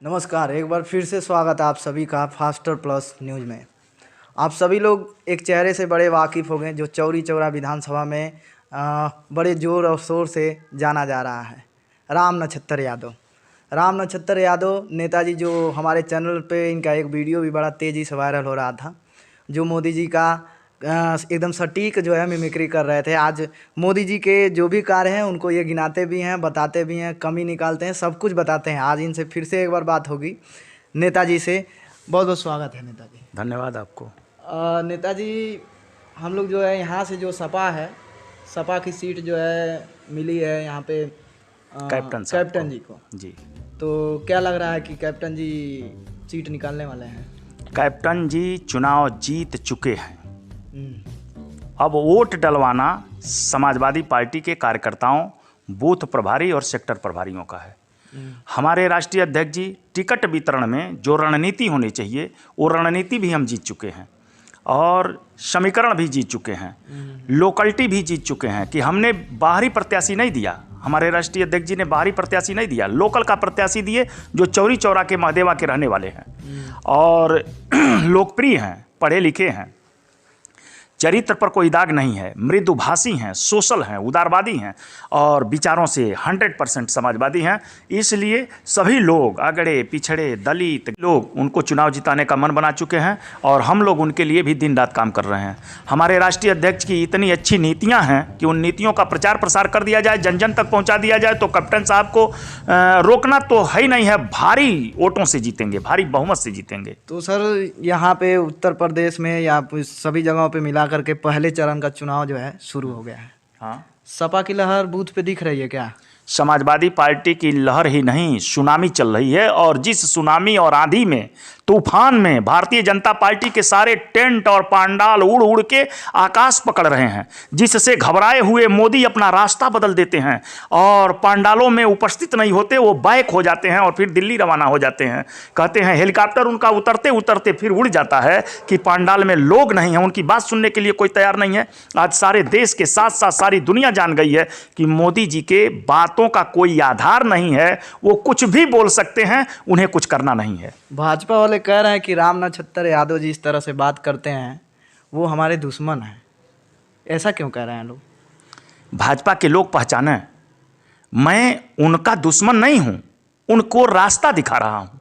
नमस्कार, एक बार फिर से स्वागत है आप सभी का फास्टर प्लस न्यूज़ में। आप सभी लोग एक चेहरे से बड़े वाकिफ़ हो गए जो चौरी चौरा विधानसभा में बड़े ज़ोर और शोर से जाना जा रहा है। राम नक्षत्र यादव। राम नक्षत्र यादव नेताजी जो हमारे चैनल पे इनका एक वीडियो भी बड़ा तेज़ी से वायरल हो रहा था, जो मोदी जी का एकदम सटीक जो है मिमिक्री कर रहे थे। आज मोदी जी के जो भी कार्य हैं उनको ये गिनाते भी हैं, बताते भी हैं, कमी निकालते हैं, सब कुछ बताते हैं। आज इनसे फिर से एक बार बात होगी नेताजी से। बहुत बहुत स्वागत है नेताजी। धन्यवाद आपको। नेताजी, हम लोग जो है यहाँ से जो सपा की सीट जो है मिली है यहाँ पे कैप्टन जी को जी, तो क्या लग रहा है कि कैप्टन जी सीट निकालने वाले हैं? कैप्टन जी चुनाव जीत चुके हैं। अब वोट डलवाना समाजवादी पार्टी के कार्यकर्ताओं, बूथ प्रभारी और सेक्टर प्रभारियों का है। हमारे राष्ट्रीय अध्यक्ष जी टिकट वितरण में जो रणनीति होनी चाहिए वो रणनीति भी हम जीत चुके हैं और समीकरण भी जीत चुके हैं, लोकलिटी भी जीत चुके हैं कि हमने बाहरी प्रत्याशी नहीं दिया। हमारे राष्ट्रीय अध्यक्ष जी ने बाहरी प्रत्याशी नहीं दिया, लोकल का प्रत्याशी दिए जो चौरी चौरा के महादेवा के रहने वाले हैं और लोकप्रिय हैं, पढ़े लिखे हैं, चरित्र पर कोई दाग नहीं है, मृदुभाषी हैं, सोशल हैं, उदारवादी हैं और विचारों से 100% समाजवादी हैं। इसलिए सभी लोग, अगड़े पिछड़े दलित लोग उनको चुनाव जिताने का मन बना चुके हैं और हम लोग उनके लिए भी दिन रात काम कर रहे हैं। हमारे राष्ट्रीय अध्यक्ष की इतनी अच्छी नीतियां हैं कि उन नीतियों का प्रचार प्रसार कर दिया जाए, जन जन तक पहुँचा दिया जाए तो कैप्टन साहब को रोकना तो है ही नहीं है। भारी वोटों से जीतेंगे, भारी बहुमत से जीतेंगे। तो सर, यहाँ पे उत्तर प्रदेश में या सभी जगहों पे मिला करके पहले चरण का चुनाव जो है शुरू हो गया है। हाँ, सपा की लहर बूथ पे दिख रही है क्या? समाजवादी पार्टी की लहर ही नहीं, सुनामी चल रही है और जिस सुनामी और आंधी में, तूफान में भारतीय जनता पार्टी के सारे टेंट और पांडाल उड़ उड़ के आकाश पकड़ रहे हैं, जिससे घबराए हुए मोदी अपना रास्ता बदल देते हैं और पांडालों में उपस्थित नहीं होते, वो बैक हो जाते हैं और फिर दिल्ली रवाना हो जाते हैं। कहते हैं हेलीकॉप्टर उनका उतरते उतरते फिर उड़ जाता है कि पांडाल में लोग नहीं हैं, उनकी बात सुनने के लिए कोई तैयार नहीं है। आज सारे देश के साथ साथ सारी दुनिया जान गई है कि मोदी जी के बातों का कोई आधार नहीं है, वो कुछ भी बोल सकते हैं, उन्हें कुछ करना नहीं है। भाजपा वाले कह रहे हैं कि राम नक्षत्र यादव जी इस तरह से बात करते हैं वो हमारे दुश्मन हैं। ऐसा क्यों कह रहे हैं लोग? भाजपा के लोग पहचाने, मैं उनका दुश्मन नहीं हूं, उनको रास्ता दिखा रहा हूं।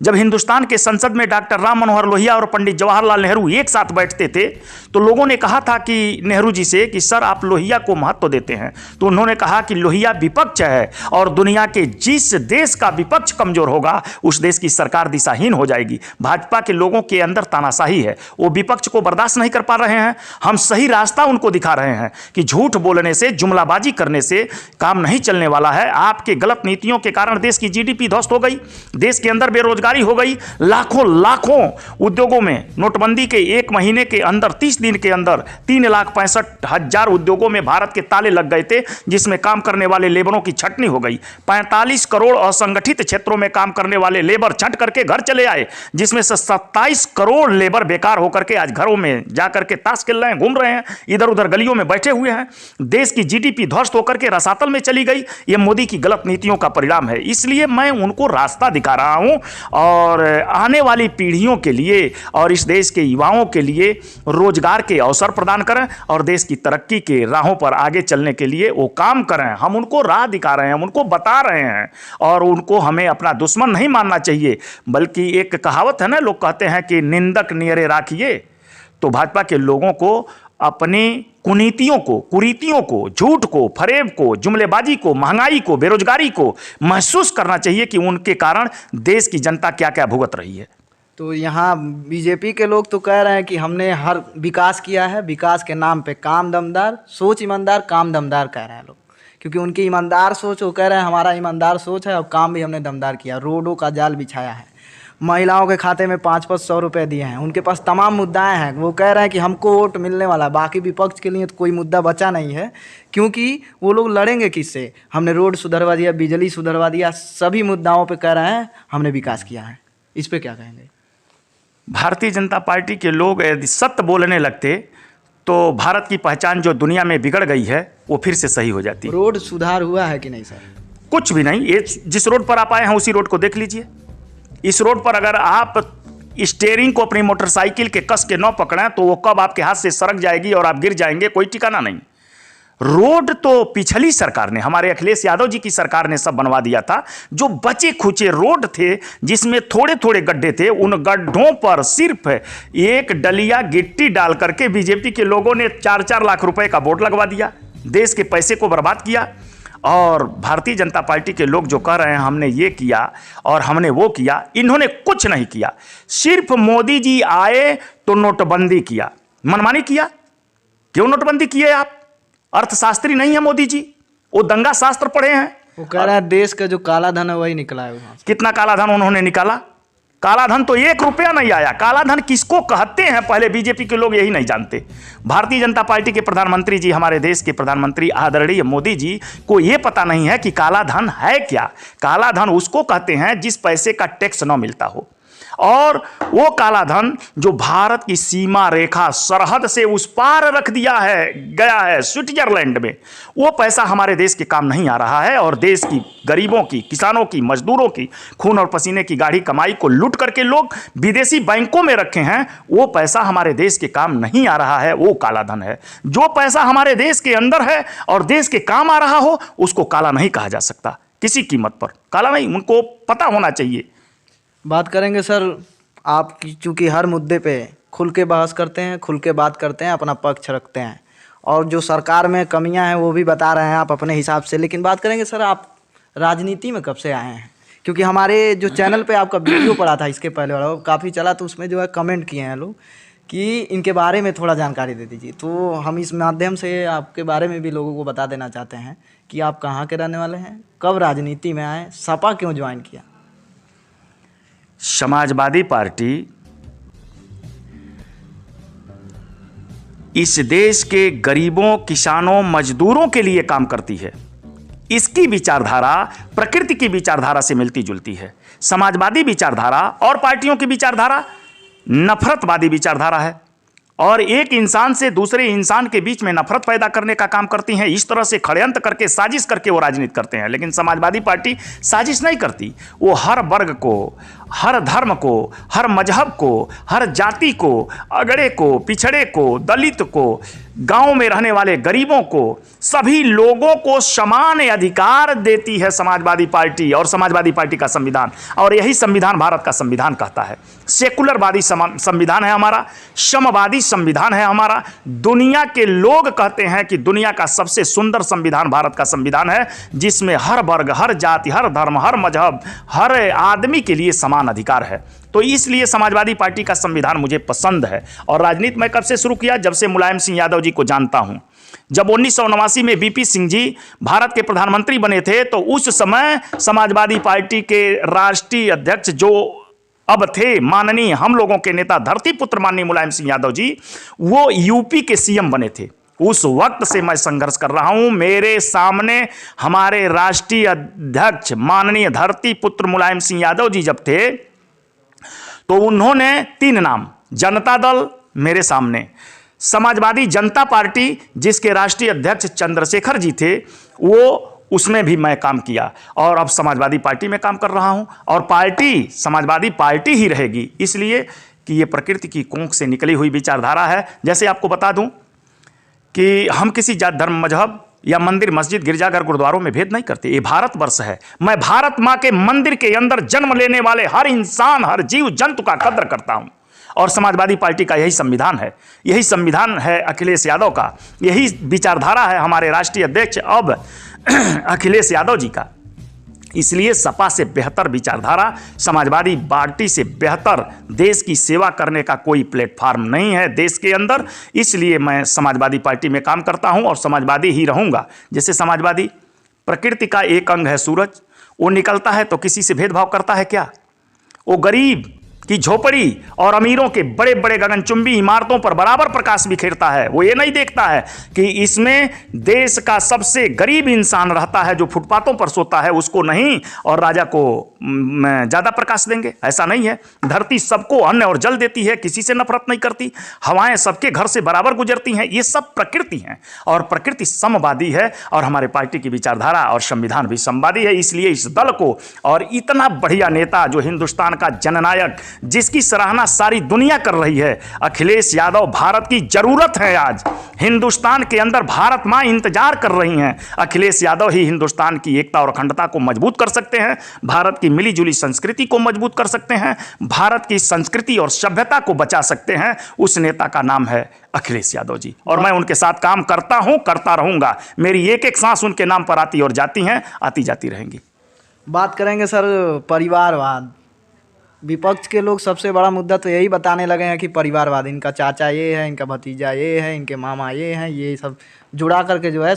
जब हिंदुस्तान के संसद में डॉक्टर राम मनोहर लोहिया और पंडित जवाहरलाल नेहरू एक साथ बैठते थे तो लोगों ने कहा था कि नेहरू जी से कि सर आप लोहिया को महत्व देते हैं, तो उन्होंने कहा कि लोहिया विपक्ष है और दुनिया के जिस देश का विपक्ष कमजोर होगा उस देश की सरकार दिशाहीन हो जाएगी। भाजपा के लोगों के अंदर तानाशाही है, वो विपक्ष को बर्दाश्त नहीं कर पा रहे हैं। हम सही रास्ता उनको दिखा रहे हैं कि झूठ बोलने से, जुमलाबाजी करने से काम नहीं चलने वाला है। आपके गलत नीतियों के कारण देश की जीडीपी ध्वस्त हो गई, देश के अंदर बेरोजगारी हो गई, लाखों उद्योगों में नोटबंदी के एक महीने के अंदर 30 दिन के अंदर 3,65,000 उद्योगों में भारत के ताले लग गए थे, जिसमें काम करने वाले लेबरों की छटनी हो गई। 45 करोड़ असंगठित क्षेत्रों में काम करने वाले लेबर छट करके घर चले आए, जिसमें से 27 करोड़ लेबर बेकार होकर के आज घरों में जाकर के ताश खेल रहे हैं, घूम रहे हैं, इधर उधर गलियों में बैठे हुए हैं। देश की जीडीपी ध्वस्त होकर के रसातल में चली गई। यह मोदी की गलत नीतियों का परिणाम है। इसलिए मैं उनको रास्ता दिखा रहा हूं और आने वाली पीढ़ियों के लिए और इस देश के युवाओं के लिए रोजगार के अवसर प्रदान करें और देश की तरक्की के राहों पर आगे चलने के लिए वो काम करें। हम उनको राह दिखा रहे हैं, हम उनको बता रहे हैं और उनको हमें अपना दुश्मन नहीं मानना चाहिए। बल्कि एक कहावत है ना, लोग कहते हैं कि निंदक नियरे राखिए, तो भाजपा के लोगों को अपनी कुनीतियों को, कुरीतियों को, झूठ को, फरेब को, जुमलेबाजी को, महंगाई को, बेरोजगारी को महसूस करना चाहिए कि उनके कारण देश की जनता क्या क्या भुगत रही है। तो यहाँ बीजेपी के लोग तो कह रहे हैं कि हमने हर विकास किया है, विकास के नाम पे काम दमदार, सोच ईमानदार, काम दमदार कह रहे हैं लोग, क्योंकि उनकी ईमानदार सोच, वो कह रहे हैं हमारा ईमानदार सोच है और काम भी हमने दमदार किया। रोडों का जाल बिछाया है, महिलाओं के खाते में 500 रुपये दिए हैं, उनके पास तमाम मुद्दाएं हैं। वो कह रहे हैं कि हमको वोट मिलने वाला, बाकी विपक्ष के लिए तो कोई मुद्दा बचा नहीं है, क्योंकि वो लोग लड़ेंगे किससे? हमने रोड सुधरवा दिया, बिजली सुधरवा दिया, सभी मुद्दाओं पे कह रहे हैं हमने विकास किया है। इस पे क्या कहेंगे? भारतीय जनता पार्टी के लोग यदि सत्य बोलने लगते तो भारत की पहचान जो दुनिया में बिगड़ गई है वो फिर से सही हो जाती। रोड सुधार हुआ है कि नहीं सर? कुछ भी नहीं। ये जिस रोड पर आप आए हैं उसी रोड को देख लीजिए। इस रोड पर अगर आप स्टेयरिंग को अपनी मोटरसाइकिल के कस के न पकड़ें तो वो कब आपके हाथ से सरक जाएगी और आप गिर जाएंगे, कोई ठिकाना नहीं। रोड तो पिछली सरकार ने, हमारे अखिलेश यादव जी की सरकार ने सब बनवा दिया था। जो बचे खुचे रोड थे जिसमें थोड़े थोड़े गड्ढे थे, उन गड्ढों पर सिर्फ एक डलिया गिट्टी डाल करके बीजेपी के लोगों ने 4-4 लाख रुपए का बोर्ड लगवा दिया, देश के पैसे को बर्बाद किया। और भारतीय जनता पार्टी के लोग जो कह रहे हैं हमने ये किया और हमने वो किया, इन्होंने कुछ नहीं किया। सिर्फ मोदी जी आए तो नोटबंदी किया, मनमानी किया। क्यों नोटबंदी किए आप? अर्थशास्त्री नहीं है मोदी जी, वो दंगा शास्त्र पढ़े हैं। वो कह रहा है देश का जो काला धन है वही निकला है वहां से। कितना काला धन उन्होंने निकाला? काला धन तो 1 रुपया नहीं आया। काला धन किसको कहते हैं पहले बीजेपी के लोग यही नहीं जानते। भारतीय जनता पार्टी के प्रधानमंत्री जी, हमारे देश के प्रधानमंत्री आदरणीय मोदी जी को यह पता नहीं है कि काला धन है क्या। काला धन उसको कहते हैं जिस पैसे का टैक्स न मिलता हो, और वो काला धन जो भारत की सीमा रेखा सरहद से उस पार रख दिया है, गया है स्विट्जरलैंड में, वो पैसा हमारे देश के काम नहीं आ रहा है। और देश की गरीबों की, किसानों की, मजदूरों की खून और पसीने की गाढ़ी कमाई को लूट करके लोग विदेशी बैंकों में रखे हैं, वो पैसा हमारे देश के काम नहीं आ रहा है, वो काला धन है। जो पैसा हमारे देश के अंदर है और देश के काम आ रहा हो, उसको काला नहीं कहा जा सकता किसी कीमत पर। काला नहीं, उनको पता होना चाहिए। बात करेंगे सर, आप चूँकि हर मुद्दे पे खुल के बहस करते हैं, खुल के बात करते हैं, अपना पक्ष रखते हैं, और जो सरकार में कमियां हैं वो भी बता रहे हैं आप अपने हिसाब से। लेकिन बात करेंगे सर, आप राजनीति में कब से आए हैं? क्योंकि हमारे जो चैनल पे आपका वीडियो पड़ा था इसके पहले वाला, वो काफ़ी चला, तो उसमें जो है कमेंट किए हैं लोग कि इनके बारे में थोड़ा जानकारी दे दीजिए। तो हम इस माध्यम से आपके बारे में भी लोगों को बता देना चाहते हैं कि आप कहाँ के रहने वाले हैं, कब राजनीति में आए, सपा क्यों ज्वाइन किया? समाजवादी पार्टी इस देश के गरीबों, किसानों, मजदूरों के लिए काम करती है। इसकी विचारधारा प्रकृति की विचारधारा से मिलती जुलती है। समाजवादी विचारधारा और पार्टियों की विचारधारा नफरतवादी विचारधारा है, और एक इंसान से दूसरे इंसान के बीच में नफरत पैदा करने का काम करती हैं। इस तरह से षड्यंत्र करके, साजिश करके वो राजनीति करते हैं। लेकिन समाजवादी पार्टी साजिश नहीं करती, वो हर वर्ग को, हर धर्म को, हर मजहब को, हर जाति को, अगड़े को, पिछड़े को, दलित को, गांव में रहने वाले गरीबों को, सभी लोगों को समान अधिकार देती है समाजवादी पार्टी और समाजवादी पार्टी का संविधान। और यही संविधान भारत का संविधान कहता है। सेकुलरवादी संविधान है हमारा, समवादी संविधान है हमारा। दुनिया के लोग कहते हैं कि दुनिया का सबसे सुंदर संविधान भारत का संविधान है, जिसमें हर वर्ग, हर जाति, हर धर्म, हर मजहब, हर आदमी के लिए समान अधिकार है। तो इसलिए समाजवादी पार्टी का संविधान मुझे पसंद है। और राजनीति मैं कब से शुरू किया? जब से मुलायम सिंह यादव जी को जानता हूं। जब 1989 में बीपी सिंह जी भारत के प्रधानमंत्री बने थे, तो उस समय समाजवादी पार्टी के राष्ट्रीय अध्यक्ष जो अब थे माननीय हम लोगों के नेता धरती पुत्र माननीय मुलायम सिंह यादव जी, वो यूपी के सीएम बने थे। उस वक्त से मैं संघर्ष कर रहा हूं। मेरे सामने हमारे राष्ट्रीय अध्यक्ष माननीय धरती पुत्र मुलायम सिंह यादव जी जब थे, तो उन्होंने 3 नाम, जनता दल मेरे सामने, समाजवादी जनता पार्टी जिसके राष्ट्रीय अध्यक्ष चंद्रशेखर जी थे, वो उसमें भी मैं काम किया, और अब समाजवादी पार्टी में काम कर रहा हूं। और पार्टी समाजवादी पार्टी ही रहेगी, इसलिए कि ये प्रकृति की कोख से निकली हुई विचारधारा है। जैसे आपको बता दूं कि हम किसी जात, धर्म, मजहब या मंदिर, मस्जिद, गिरजाघर, गुरुद्वारों में भेद नहीं करते। ये भारतवर्ष है। मैं भारत माँ के मंदिर के अंदर जन्म लेने वाले हर इंसान, हर जीव जंतु का कद्र करता हूं। और समाजवादी पार्टी का यही संविधान है, यही संविधान है अखिलेश यादव का, यही विचारधारा है हमारे राष्ट्रीय अध्यक्ष अब अखिलेश यादव जी का। इसलिए सपा से बेहतर विचारधारा, समाजवादी पार्टी से बेहतर देश की सेवा करने का कोई प्लेटफॉर्म नहीं है देश के अंदर। इसलिए मैं समाजवादी पार्टी में काम करता हूं और समाजवादी ही रहूंगा। जैसे समाजवादी प्रकृति का एक अंग है सूरज, वो निकलता है तो किसी से भेदभाव करता है क्या? वो गरीब की झोपड़ी और अमीरों के बड़े बड़े गगनचुंबी इमारतों पर बराबर प्रकाश बिखेरता है। वो ये नहीं देखता है कि इसमें देश का सबसे गरीब इंसान रहता है जो फुटपाथों पर सोता है, उसको नहीं, और राजा को ज़्यादा प्रकाश देंगे? ऐसा नहीं है। धरती सबको अन्न और जल देती है, किसी से नफरत नहीं करती। हवाएं सबके घर से बराबर गुजरती हैं। ये सब प्रकृति हैं और प्रकृति समवादी है और हमारे पार्टी की विचारधारा और संविधान भी समवादी है। इसलिए इस दल को और इतना बढ़िया नेता जो हिंदुस्तान का जननायक, जिसकी सराहना सारी दुनिया कर रही है, अखिलेश यादव भारत की जरूरत है। आज हिंदुस्तान के अंदर भारत माँ इंतजार कर रही हैं। अखिलेश यादव ही हिंदुस्तान की एकता और अखंडता को मजबूत कर सकते हैं, भारत की मिली जुली संस्कृति को मजबूत कर सकते हैं, भारत की संस्कृति और सभ्यता को बचा सकते हैं। उस नेता का नाम है अखिलेश यादव जी और मैं उनके साथ काम करता हूं, करता रहूंगा। मेरी एक एक सांस उनके नाम पर आती और जाती हैं, आती जाती रहेंगी। बात करेंगे सर परिवारवाद। विपक्ष के लोग सबसे बड़ा मुद्दा तो यही बताने लगे हैं कि परिवारवाद, इनका चाचा ये है, इनका भतीजा ये है, इनके मामा ये हैं, ये सब जुड़ा करके जो है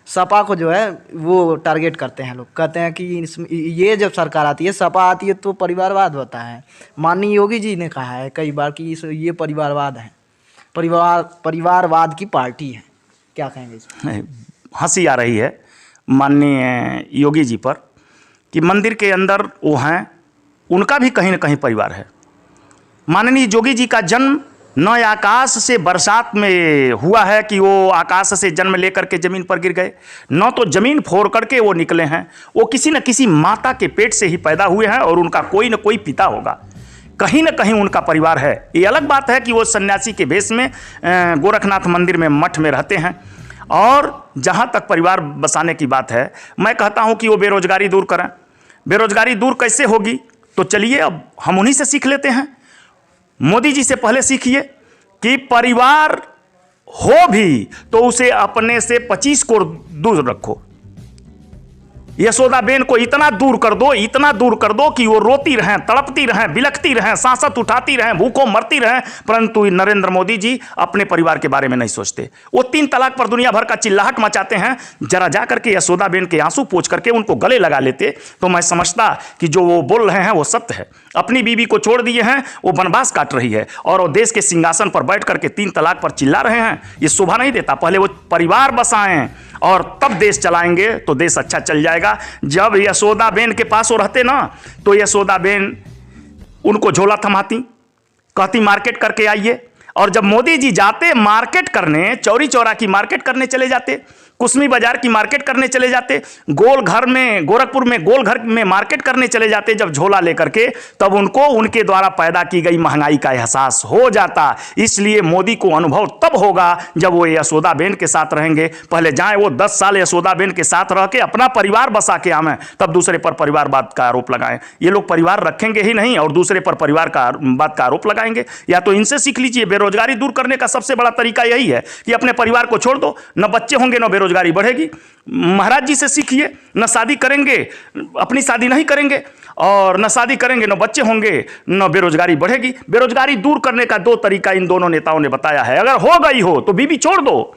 सपा को जो है वो टारगेट करते हैं। लोग कहते हैं कि ये जब सरकार आती है, सपा आती है तो परिवारवाद होता है। माननीय योगी जी ने कहा है कई बार कि ये परिवारवाद है, परिवारवाद की पार्टी है। क्या कहेंगे इसमें? हंसी आ रही है माननीय योगी जी पर कि मंदिर के अंदर वो हैं, उनका भी कहीं ना कहीं परिवार है। माननीय योगी जी का जन्म न आकाश से बरसात में हुआ है कि वो आकाश से जन्म लेकर के ज़मीन पर गिर गए, न तो ज़मीन फोड़ करके वो निकले हैं। वो किसी न किसी माता के पेट से ही पैदा हुए हैं और उनका कोई न कोई पिता होगा, कहीं न कहीं उनका परिवार है। ये अलग बात है कि वो सन्यासी के भेष में गोरखनाथ मंदिर में मठ में रहते हैं। और जहाँ तक परिवार बसाने की बात है, मैं कहता हूँ कि वो बेरोजगारी दूर करें। बेरोजगारी दूर कैसे होगी? तो चलिए अब हम उन्हीं से सीख लेते हैं। मोदी जी से पहले सीखिए कि परिवार हो भी तो उसे अपने से 25 कोस दूर रखो। यशोदाबेन को इतना दूर कर दो, इतना दूर कर दो कि वो रोती रहें, तड़पती रहें, बिलखती रहें, सांसत उठाती रहें, भूखों मरती रहें, परंतु नरेंद्र मोदी जी अपने परिवार के बारे में नहीं सोचते। वो 3 तलाक पर दुनिया भर का चिल्लाहट मचाते हैं। जरा जा करके यशोदाबेन के आंसू पोंछ करके उनको गले लगा लेते तो मैं समझता कि जो वो बोल रहे हैं वो सत्य है। अपनी बीवी को छोड़ दिए हैं, वो वनवास काट रही है और वो देश के सिंहासन पर बैठ करके 3 तलाक पर चिल्ला रहे हैं। ये शोभा नहीं देता। पहले वो परिवार बसाएं और तब देश चलाएंगे तो देश अच्छा चल जाएगा। जब यशोदाबेन के पास वो रहते ना, तो यशोदाबेन उनको झोला थमाती, कहती मार्केट करके आइए। और जब मोदी जी जाते मार्केट करने, चौरी चौरा की मार्केट करने चले जाते, कुसमी बाजार की मार्केट करने चले जाते, गोलघर में, गोरखपुर में गोलघर में मार्केट करने चले जाते जब झोला लेकर के, तब उनको उनके द्वारा पैदा की गई महंगाई का एहसास हो जाता। इसलिए मोदी को अनुभव तब होगा जब वो यशोदाबेन के साथ रहेंगे। पहले जाएं वो 10 साल यशोदाबेन के साथ रह के अपना परिवार बसा के आवें, तब दूसरे पर परिवारवाद का आरोप लगाएं। ये लोग परिवार रखेंगे ही नहीं और दूसरे पर परिवार का बात का आरोप लगाएंगे। या तो इनसे सीख लीजिए। बेरोजगारी दूर करने का सबसे बड़ा तरीका यही है कि अपने परिवार को छोड़ दो, न बच्चे होंगे न बेरोजगारी बढ़ेगी। महाराज जी से सीखिए, न शादी करेंगे, अपनी शादी नहीं करेंगे, और न शादी करेंगे न बच्चे होंगे, न बेरोजगारी बढ़ेगी। बेरोजगारी दूर करने का 2 तरीका इन दोनों नेताओं ने बताया है। अगर हो गई हो तो बीवी छोड़ दो,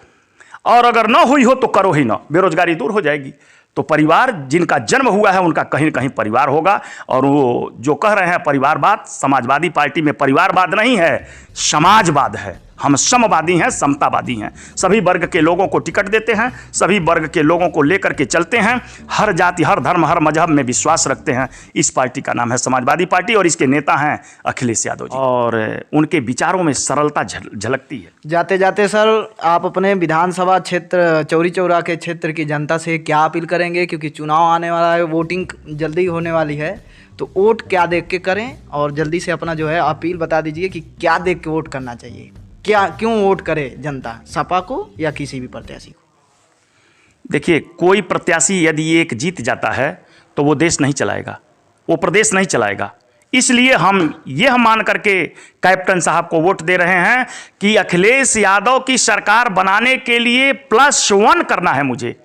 और अगर न हुई हो तो करो ही ना, बेरोजगारी दूर हो जाएगी। तो परिवार, जिनका जन्म हुआ है उनका कहीं न कहीं परिवार होगा। और वो जो कह रहे हैं परिवारवाद, समाजवादी पार्टी में परिवारवाद नहीं है, समाजवाद है। हम समवादी हैं, समतावादी हैं। सभी वर्ग के लोगों को टिकट देते हैं, सभी वर्ग के लोगों को लेकर के चलते हैं, हर जाति, हर धर्म, हर मजहब में विश्वास रखते हैं। इस पार्टी का नाम है समाजवादी पार्टी और इसके नेता हैं अखिलेश यादव जी। और उनके विचारों में सरलता झलकती है। जाते जाते सर, आप अपने विधानसभा क्षेत्र चौरी चौरा के क्षेत्र की जनता से क्या अपील करेंगे? क्योंकि चुनाव आने वाला है, वोटिंग जल्दी होने वाली है, तो वोट क्या देख के करें? और जल्दी से अपना जो है अपील बता दीजिए कि क्या देख के वोट करना चाहिए, क्या क्यों वोट करे जनता, सपा को या किसी भी प्रत्याशी को? देखिए, कोई प्रत्याशी यदि एक जीत जाता है तो वो देश नहीं चलाएगा, वो प्रदेश नहीं चलाएगा। इसलिए हम यह मान करके कैप्टन साहब को वोट दे रहे हैं कि अखिलेश यादव की सरकार बनाने के लिए +1 करना है, मुझे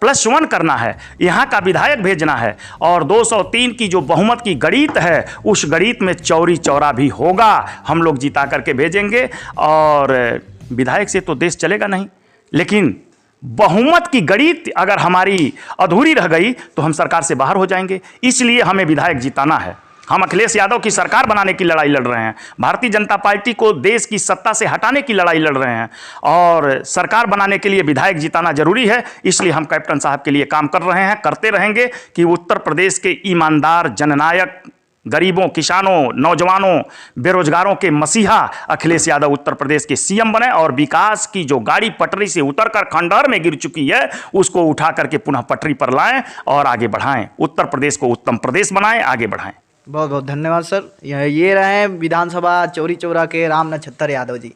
+1 करना है, यहाँ का विधायक भेजना है। और 203 की जो बहुमत की गणित है, उस गणित में चौरी चौरा भी होगा, हम लोग जिता करके भेजेंगे। और विधायक से तो देश चलेगा नहीं, लेकिन बहुमत की गणित अगर हमारी अधूरी रह गई तो हम सरकार से बाहर हो जाएंगे। इसलिए हमें विधायक जिताना है। हम अखिलेश यादव की सरकार बनाने की लड़ाई लड़ रहे हैं, भारतीय जनता पार्टी को देश की सत्ता से हटाने की लड़ाई लड़ रहे हैं, और सरकार बनाने के लिए विधायक जिताना जरूरी है। इसलिए हम कैप्टन साहब के लिए काम कर रहे हैं, करते रहेंगे कि उत्तर प्रदेश के ईमानदार जननायक, गरीबों, किसानों, नौजवानों, बेरोजगारों के मसीहा अखिलेश यादव उत्तर प्रदेश के सीएम बने, और विकास की जो गाड़ी पटरी से उतरकर खंडहर में गिर चुकी है उसको उठा करके पुनः पटरी पर लाएं और आगे बढ़ाएं, उत्तर प्रदेश को उत्तम प्रदेश बनाएं, आगे बढ़ाएं। बहुत बहुत धन्यवाद सर। ये रहे विधानसभा चौरी चौरा के राम नक्षत्र यादव जी।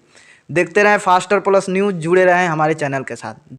देखते रहें फास्टर प्लस न्यूज़, जुड़े रहें हमारे चैनल के साथ।